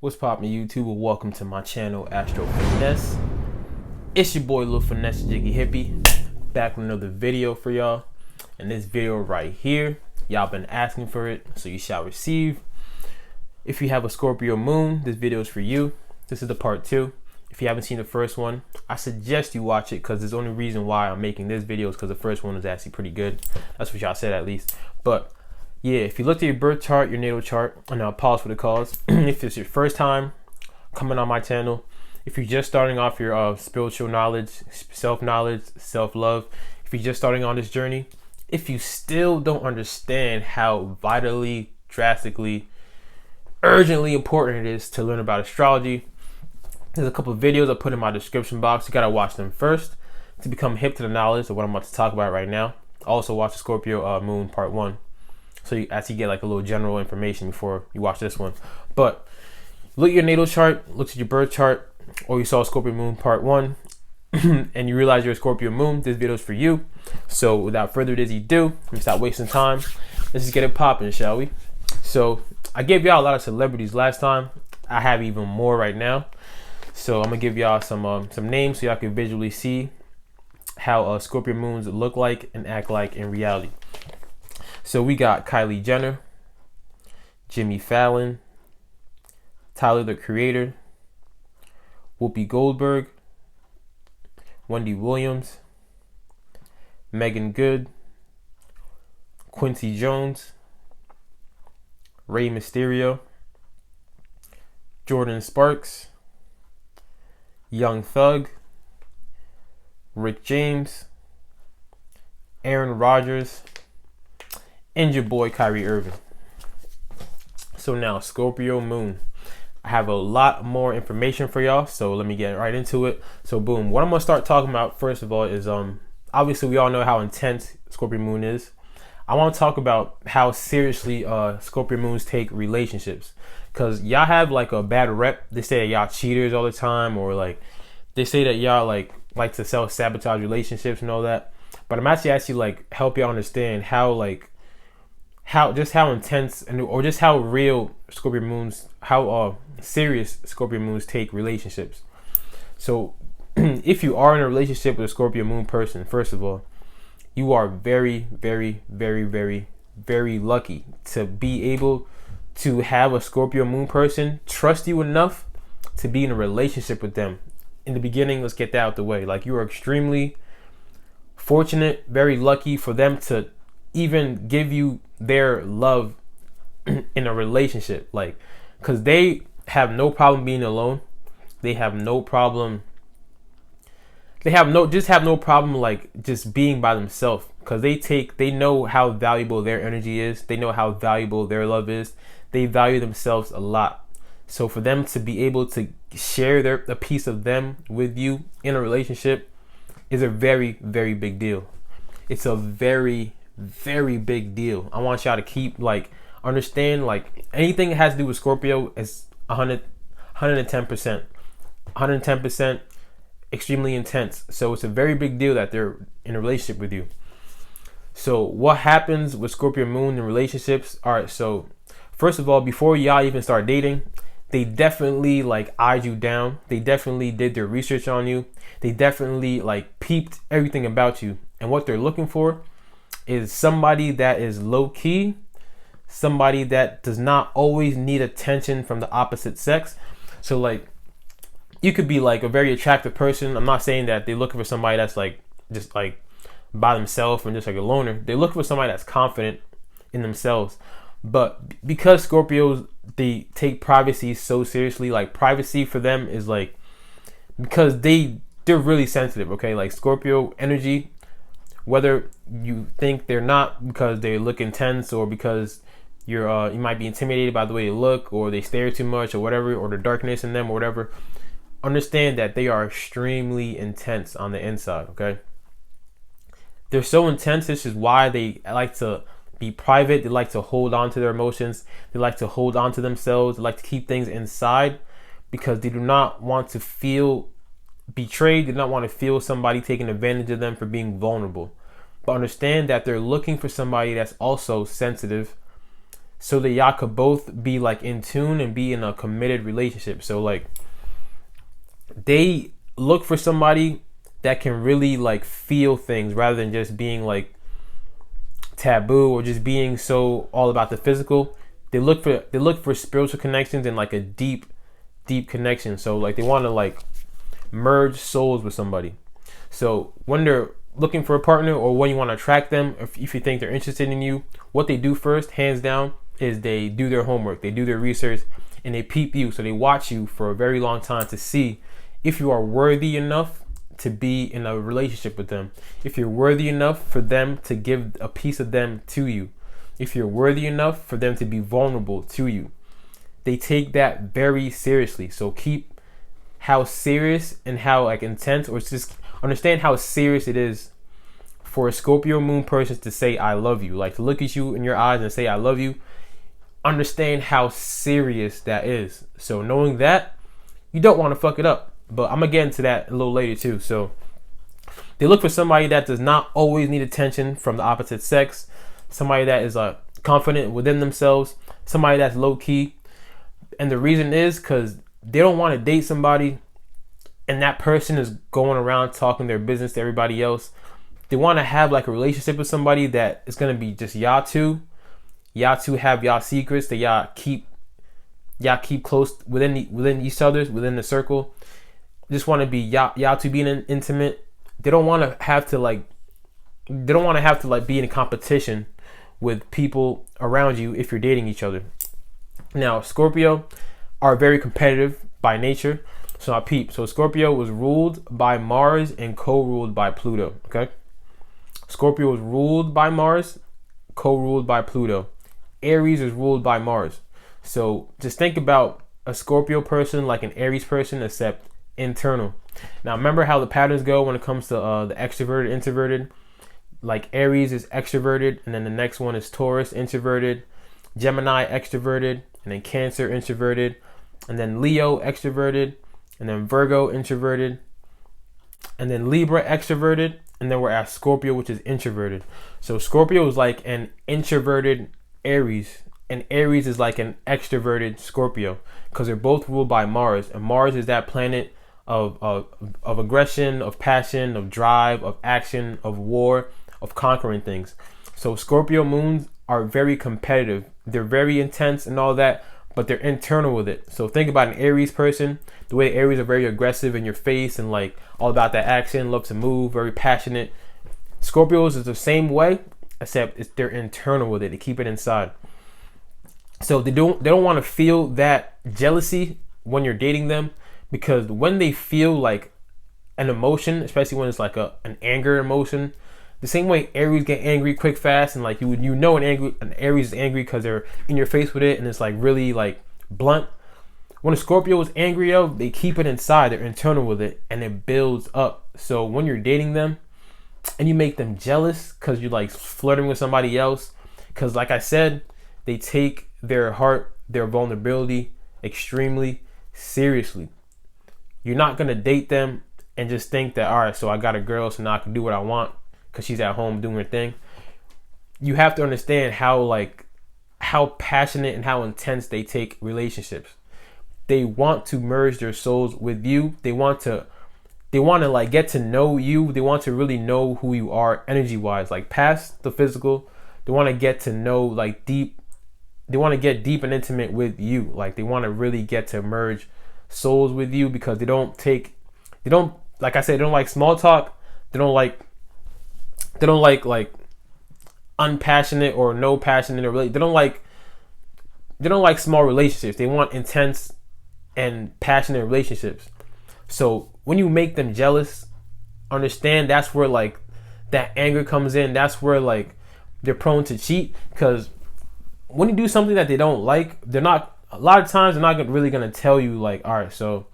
What's poppin' YouTube, and welcome to my channel, Astro Finesse. It's your boy, Lil Finesse Jiggy Hippie, back with another video for y'all. And this video right here, y'all been asking for it, so you shall receive. If you have a Scorpio Moon, this video is for you. This is the part 2. If you haven't seen the first one, I suggest you watch it, because the only reason why I'm making this video is because the first one is actually pretty good. That's what y'all said, at least. But yeah, if you looked at your birth chart, your natal chart, and I'll pause for the cause. If it's your first time coming on my channel, if you're just starting off your spiritual knowledge, self-knowledge, self-love, if you're just starting on this journey, if you still don't understand how vitally, drastically, urgently important it is to learn about astrology, there's a couple of videos I put in my description box. You gotta watch them first to become hip to the knowledge of what I'm about to talk about right now. Also watch the Scorpio Moon part 1. So you actually get like a little general information before you watch this one. But look at your natal chart, look at your birth chart, or you saw Scorpio Moon part 1, and you realize you're a Scorpio Moon, this video is for you. So without further ado, let me stop wasting time. Let's just get it popping, shall we? So I gave y'all a lot of celebrities last time. I have even more right now. So I'm gonna give y'all some names so y'all can visually see how Scorpio Moons look like and act like in reality. So we got Kylie Jenner, Jimmy Fallon, Tyler the Creator, Whoopi Goldberg, Wendy Williams, Megan Good, Quincy Jones, Rey Mysterio, Jordan Sparks, Young Thug, Rick James, Aaron Rodgers, and your boy Kyrie Irving. So now Scorpio Moon, I have a lot more information for y'all, so let me get right into it. So boom, what I'm gonna start talking about first of all is obviously we all know how intense Scorpio Moon is. I want to talk about how seriously Scorpio Moons take relationships, because y'all have like a bad rep. They say that y'all cheaters all the time, or like they say that y'all like to self-sabotage relationships and all that. But I'm actually like help y'all understand how intense or just how real Scorpio Moons, how serious Scorpio Moons take relationships. So if you are in a relationship with a Scorpio Moon person, first of all, you are very, very, very, very, very lucky to be able to have a Scorpio Moon person trust you enough to be in a relationship with them. In the beginning, let's get that out the way. Like, you are extremely fortunate, very lucky for them to even give you their love in a relationship, like, because they have no problem being alone. They have no problem like just being by themselves, because they know how valuable their energy is. They know how valuable their love is. They value themselves a lot. So for them to be able to share a piece of them with you in a relationship is a very, very big deal. It's a very, very big deal. I want y'all to keep understand, like, anything that has to do with Scorpio is 110%, 110% extremely intense. So it's a very big deal that they're in a relationship with you. So what happens with Scorpio Moon in relationships? All right, so first of all, before y'all even start dating, they definitely eyed you down. They definitely did their research on you. They definitely peeped everything about you. And what they're looking for is somebody that is low key, somebody that does not always need attention from the opposite sex. So you could be a very attractive person. I'm not saying that they're looking for somebody that's just by themselves and just a loner. They're looking for somebody that's confident in themselves. But because Scorpios, they take privacy so seriously, privacy for them is because they're really sensitive, okay? Scorpio energy, whether you think they're not because they look intense, or because you might be intimidated by the way they look, or they stare too much, or whatever, or the darkness in them, or whatever, understand that they are extremely intense on the inside, okay? They're so intense. This is why they like to be private. They like to hold on to their emotions. They like to hold on to themselves. They like to keep things inside, because they do not want to feel betrayed. They do not want to feel somebody taking advantage of them for being vulnerable. But understand that they're looking for somebody that's also sensitive, so that y'all could both be like in tune and be in a committed relationship. So like they look for somebody that can really like feel things rather than just being like taboo or just being so all about the physical. They look for spiritual connections and like a deep connection. So like they want to like merge souls with somebody. So when they're looking for a partner or when you want to attract them, if you think they're interested in you, what they do first, hands down, is they do their homework, they do their research, and they peep you. So they watch you for a very long time to see if you are worthy enough to be in a relationship with them, if you're worthy enough for them to give a piece of them to you, if you're worthy enough for them to be vulnerable to you. They take that very seriously. So keep how serious and how like intense, or just understand how serious it is for a Scorpio moon person to say I love you, like to look at you in your eyes and say I love you. Understand how serious that is. So knowing that, you don't want to fuck it up. But I'm gonna get into that a little later too. So they look for somebody that does not always need attention from the opposite sex, somebody that is confident within themselves, somebody that's low key. And the reason is because they don't want to date somebody and that person is going around talking their business to everybody else. They want to have like a relationship with somebody that is gonna be just y'all two. Y'all two have y'all secrets that y'all keep close within each other's, within the circle. Just want to be y'all two being intimate. They don't want to have to like be in a competition with people around you if you're dating each other. Now, Scorpio are very competitive by nature. So I peep. So Scorpio was ruled by Mars and co-ruled by Pluto. Okay. Scorpio was ruled by Mars, co-ruled by Pluto. Aries is ruled by Mars. So just think about a Scorpio person like an Aries person, except internal. Now remember how the patterns go when it comes to the extroverted, introverted. Like Aries is extroverted, and then the next one is Taurus, introverted, Gemini, extroverted, and then Cancer, introverted, and then Leo, extroverted, and then Virgo, introverted, and then Libra, extroverted, and then we're at Scorpio, which is introverted. So Scorpio is like an introverted Aries, and Aries is like an extroverted Scorpio, because they're both ruled by Mars, and Mars is that planet of aggression, of passion, of drive, of action, of war, of conquering things. So Scorpio moons are very competitive. They're very intense and all that, but they're internal with it. So think about an Aries person. The way Aries are very aggressive in your face and like all about that action, love to move, very passionate. Scorpios is the same way, except they're internal with it. They keep it inside. So they don't want to feel that jealousy when you're dating them, because when they feel like an emotion, especially when it's like an anger emotion, the same way Aries get angry quick, fast, and like you know an Aries is angry because they're in your face with it and it's like really like blunt. When a Scorpio is angry, they keep it inside. They're internal with it and it builds up. So when you're dating them and you make them jealous because you're like flirting with somebody else, because like I said, they take their heart, their vulnerability extremely seriously. You're not going to date them and just think that, all right, so I got a girl, so now I can do what I want because she's at home doing her thing. You have to understand how passionate and how intense they take relationships. They want to merge their souls with you. They want to like get to know you. They want to really know who you are energy wise, like past the physical. They want to get to know like deep. They want to get deep and intimate with you. Like they want to really get to merge souls with you, because they don't like I said, they don't like small talk. They don't like unpassionate or no passion in a relationship. They don't like small relationships. They want intense and passionate relationships. So when you make them jealous, understand that's where like that anger comes in. That's where like they're prone to cheat, because when you do something that they don't like, a lot of times they're not really going to tell you like, all right, so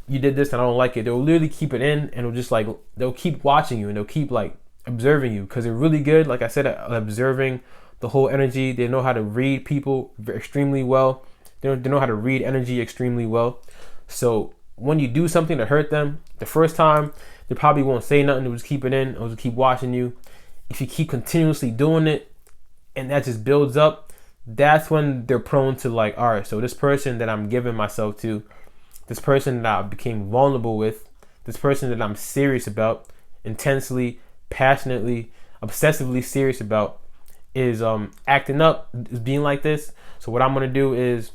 you did this and I don't like it. They'll literally keep it in, and they'll keep watching you and they'll keep like observing you, because they're really good, like I said, at observing the whole energy. They know how to read people extremely well. They know how to read energy extremely well. So when you do something to hurt them, the first time they probably won't say nothing. They'll just keep it in. They'll just keep watching you. If you keep continuously doing it and that just builds up, that's when they're prone to like, all right, so this person that I'm giving myself to, this person that I became vulnerable with, this person that I'm serious about, intensely, passionately, obsessively serious about, is acting up, is being like this. So what I'm gonna do is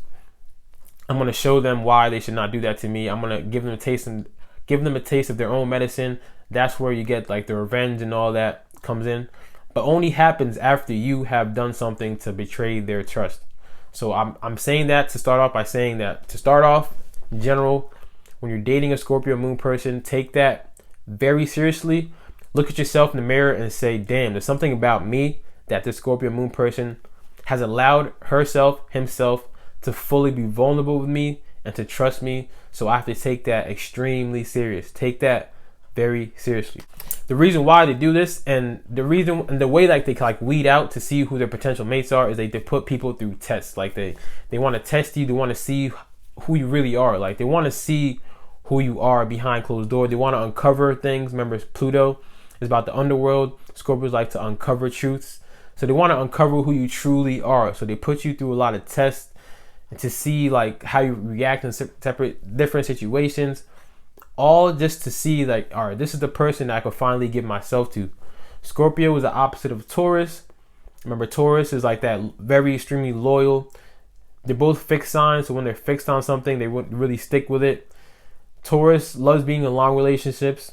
I'm gonna show them why they should not do that to me. I'm gonna give them a taste and give them a taste of their own medicine. That's where you get like the revenge and all that comes in, but only happens after you have done something to betray their trust. So I'm saying that to start off by saying that to start off in general, when you're dating a Scorpio Moon person, take that very seriously. Look at yourself in the mirror and say, damn, there's something about me that this Scorpio Moon person has allowed herself, himself, to fully be vulnerable with me and to trust me. So I have to take that extremely serious. Take that very seriously. The reason why they do this, and the reason and the way like they like weed out to see who their potential mates are, is they put people through tests. Like they want to test you. They want to see who you really are. Like they want to see who you are behind closed doors. They want to uncover things. Remember, Pluto is about the underworld. Scorpios like to uncover truths. So they want to uncover who you truly are. So they put you through a lot of tests to see like how you react in different situations, all just to see like, all right, this is the person that I could finally give myself to. Scorpio is the opposite of Taurus. Remember, Taurus is like that very extremely loyal. They're both fixed signs, so when they're fixed on something, they wouldn't really stick with it. Taurus loves being in long relationships,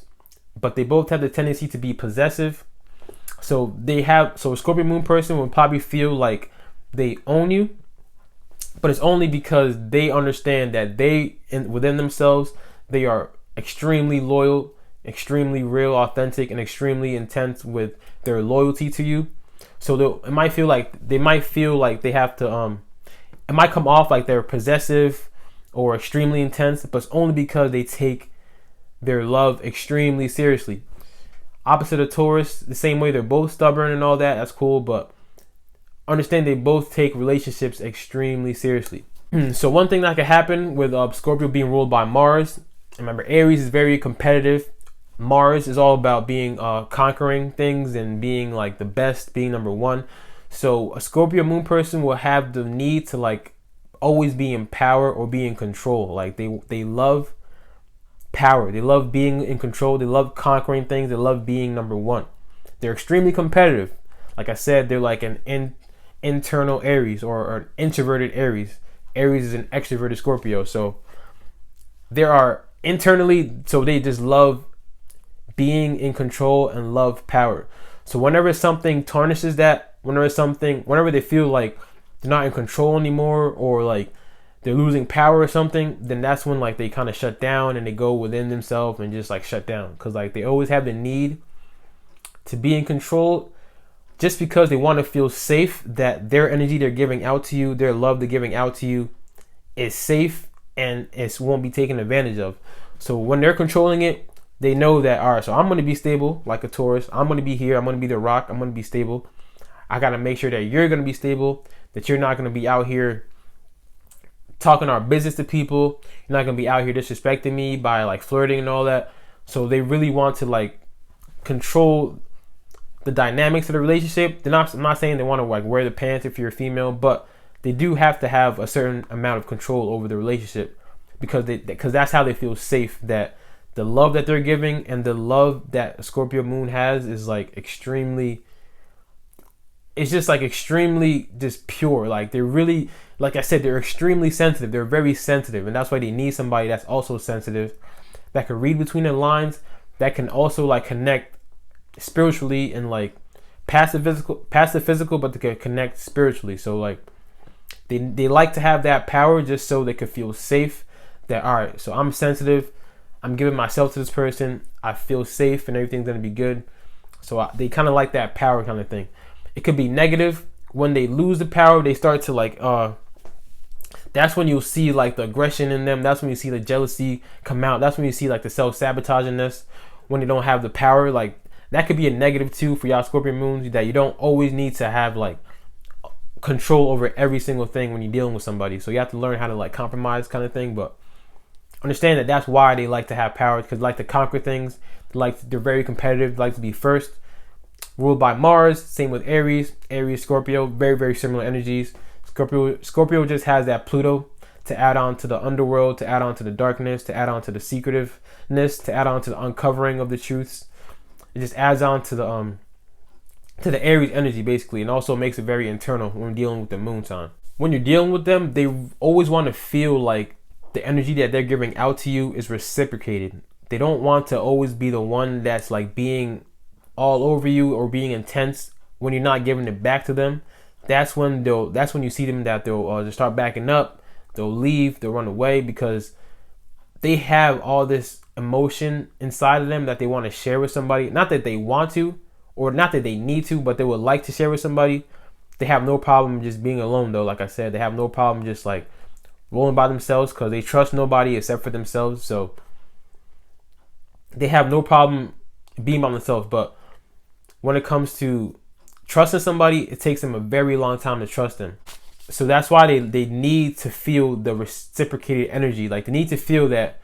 but they both have the tendency to be possessive. So a Scorpio Moon person will probably feel like they own you, but it's only because they understand that within themselves, they are extremely loyal, extremely real, authentic, and extremely intense with their loyalty to you. So it might feel like they have to, it might come off like they're possessive or extremely intense, but it's only because they take their love extremely seriously. Opposite of Taurus, the same way, they're both stubborn and all that. That's cool, but understand they both take relationships extremely seriously. So one thing that could happen with Scorpio being ruled by Mars, remember Aries is very competitive. Mars is all about being conquering things and being like the best, being number one. So a Scorpio Moon person will have the need to like always be in power or be in control. Like they love power. They love being in control. They love conquering things. They love being number one. They're extremely competitive. Like I said, they're like an internal Aries or an introverted Aries. Aries is an extroverted Scorpio. So there are internally, so they just love being in control and love power. So whenever something tarnishes that, whenever they feel like they're not in control anymore, or like they're losing power or something, then that's when like they kind of shut down and they go within themselves and just like shut down, because like they always have the need to be in control, just because they want to feel safe that their energy they're giving out to you, their love they're giving out to you, is safe and it won't be taken advantage of. So when they're controlling it, they know that, all right, so I'm going to be stable like a Taurus. I'm going to be here. I'm going to be the rock. I'm going to be stable. I got to make sure that you're going to be stable, that you're not going to be out here talking our business to people. You're not going to be out here disrespecting me by like flirting and all that. So they really want to like control the dynamics of the relationship. I'm not saying they want to like wear the pants if you're a female, but they do have to have a certain amount of control over the relationship, because that's how they feel safe, that the love that they're giving and the love that Scorpio Moon has is like extremely, it's just like extremely just pure. Like they're really, like I said, they're extremely sensitive. They're very sensitive, and that's why they need somebody that's also sensitive, that can read between the lines, that can also like connect spiritually and like past the physical, but they can connect spiritually. So like they like to have that power just so they can feel safe, that all right, so I'm sensitive, I'm giving myself to this person, I feel safe and everything's gonna be good. So they kind of like that power kind of thing. It could be negative. When they lose the power, they start to like that's when you'll see like the aggression in them. That's when you see the jealousy come out. That's when you see like the self-sabotagingness when they don't have the power. Like that could be a negative too for y'all Scorpio Moons, that you don't always need to have like control over every single thing when you're dealing with somebody. So you have to learn how to like compromise kind of thing, but understand that that's why they like to have power, because they like to conquer things. They're very competitive. They like to be first. Ruled by Mars. Same with Aries. Aries, Scorpio, very, very similar energies. Scorpio just has that Pluto to add on to the underworld, to add on to the darkness, to add on to the secretiveness, to add on to the uncovering of the truths. It just adds on to the Aries energy basically, and also makes it very internal when dealing with the moon sign. When you're dealing with them, they always want to feel like the energy that they're giving out to you is reciprocated. They don't want to always be the one that's like being all over you or being intense when you're not giving it back to them. That's when you see them that they'll just start backing up. They'll leave, they'll run away because they have all this emotion inside of them that they want to share with somebody. Not that they want to, or not that they need to, but they would like to share with somebody. They have no problem just being alone though. Like I said, they have no problem just like rolling by themselves because they trust nobody except for themselves. So they have no problem being by themselves. But when it comes to trusting somebody, it takes them a very long time to trust them. So that's why they need to feel the reciprocated energy. Like they need to feel that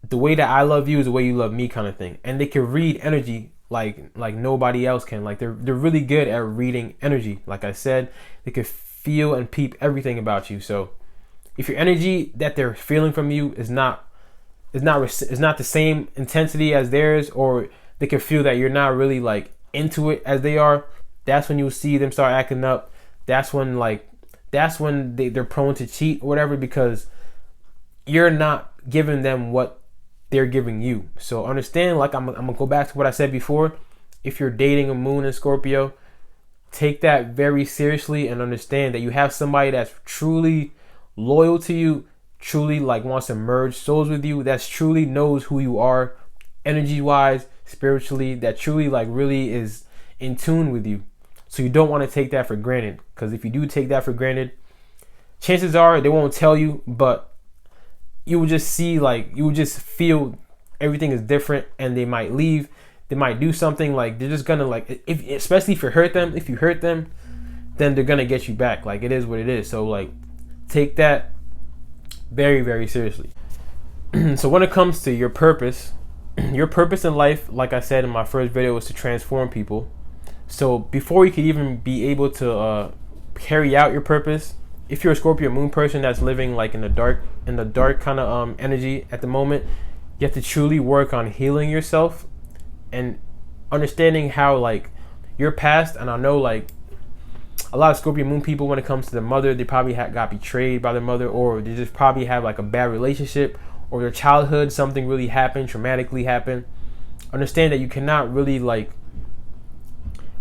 the way that I love you is the way you love me kind of thing. And they can read energy like nobody else can. Like they're really good at reading energy. Like I said, they can feel and peep everything about you. So if your energy that they're feeling from you is not the same intensity as theirs, or they can feel that you're not really like into it as they are, that's when you'll see them start acting up. That's when they're prone to cheat or whatever, because you're not giving them what they're giving you. So understand, like I'm gonna go back to what I said before. If you're dating a moon in Scorpio, take that very seriously and understand that you have somebody that's truly loyal to you, truly like wants to merge souls with you, that's truly knows who you are energy wise, spiritually, that truly like really is in tune with you. So you don't want to take that for granted, because if you do take that for granted, chances are they won't tell you, but you will just see, like, you will just feel everything is different, and they might leave. They might do something, like they're just gonna like, especially if you hurt them, then they're gonna get you back. Like, it is what it is. So like, take that very, very seriously. So when it comes to your purpose in life, like I said in my first video, was to transform people. So before you could even be able to carry out your purpose, if you're a Scorpio Moon person that's living like in the dark kind of energy at the moment, you have to truly work on healing yourself and understanding how like your past. And I know like a lot of Scorpio Moon people, when it comes to their mother, they probably got betrayed by their mother, or they just probably have like a bad relationship, or their childhood, something really happened, traumatically happened. Understand that you cannot really like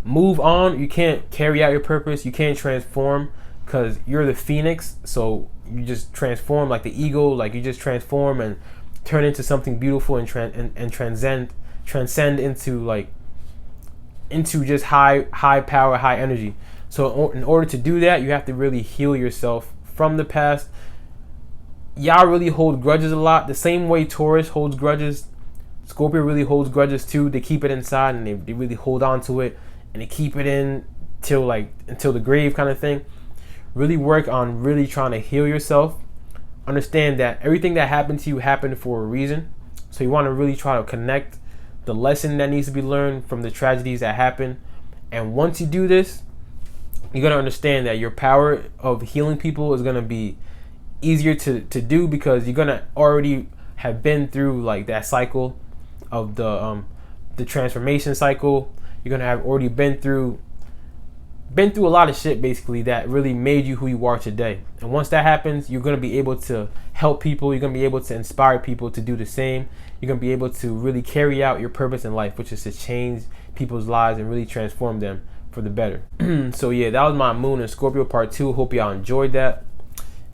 move on. You can't carry out your purpose. You can't transform, because you're the phoenix. So you just transform like the eagle. Like you just transform and turn into something beautiful and transcend into just high power, high energy. So in order to do that, you have to really heal yourself from the past. Y'all really hold grudges a lot. The same way Taurus holds grudges, Scorpio really holds grudges too. They keep it inside, and they really hold on to it, and they keep it in until the grave kind of thing. Really work on really trying to heal yourself. Understand that everything that happened to you happened for a reason. So you want to really try to connect the lesson that needs to be learned from the tragedies that happen. And once you do this, you're going to understand that your power of healing people is going to be easier to do, because you're going to already have been through like that cycle of the transformation cycle. You're going to have already been through a lot of shit basically that really made you who you are today. And once that happens, you're going to be able to help people. You're going to be able to inspire people to do the same. You're going to be able to really carry out your purpose in life, which is to change people's lives and really transform them for the better. So yeah, that was my Moon and Scorpio part 2. Hope y'all enjoyed that.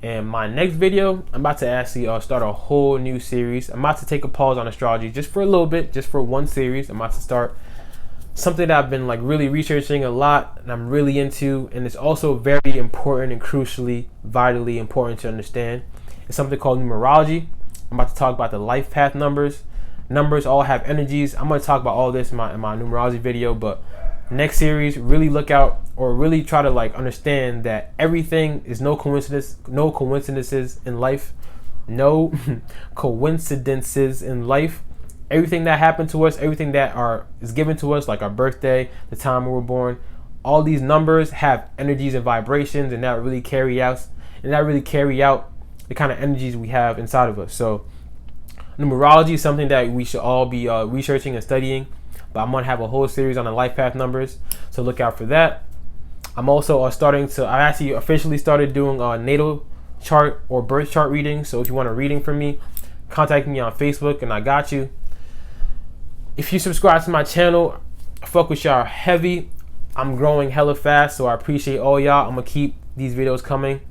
And my next video, I'm about to actually start a whole new series. I'm about to take a pause on astrology just for a little bit, just for one series. I'm about to start something that I've been like really researching a lot, and I'm really into, and it's also very important and crucially, vitally important to understand. It's something called numerology. I'm about to talk about the life path numbers. Numbers all have energies. I'm going to talk about all this in my numerology video, but next series, really look out, or really try to like understand that everything is no coincidences in life. No coincidences in life. Everything that happened to us, everything that is given to us, like our birthday, the time we were born, all these numbers have energies and vibrations, and that really carry out the kind of energies we have inside of us. So numerology is something that we should all be researching and studying, but I'm gonna have a whole series on the life path numbers, so look out for that. I'm also I actually officially started doing a natal chart or birth chart reading. So if you want a reading from me, contact me on Facebook and I got you. If you subscribe to my channel, I fuck with y'all heavy. I'm growing hella fast, so I appreciate all y'all. I'm gonna keep these videos coming.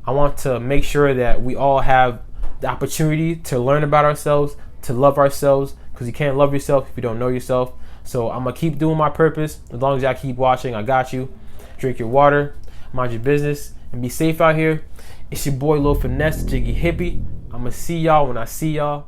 I want to make sure that we all have the opportunity to learn about ourselves, to love ourselves, because you can't love yourself if you don't know yourself. So I'm gonna keep doing my purpose. As long as y'all keep watching, I got you. Drink your water, mind your business, and be safe out here. It's your boy Lil Finesse, Jiggy Hippie. I'm gonna see y'all when I see y'all.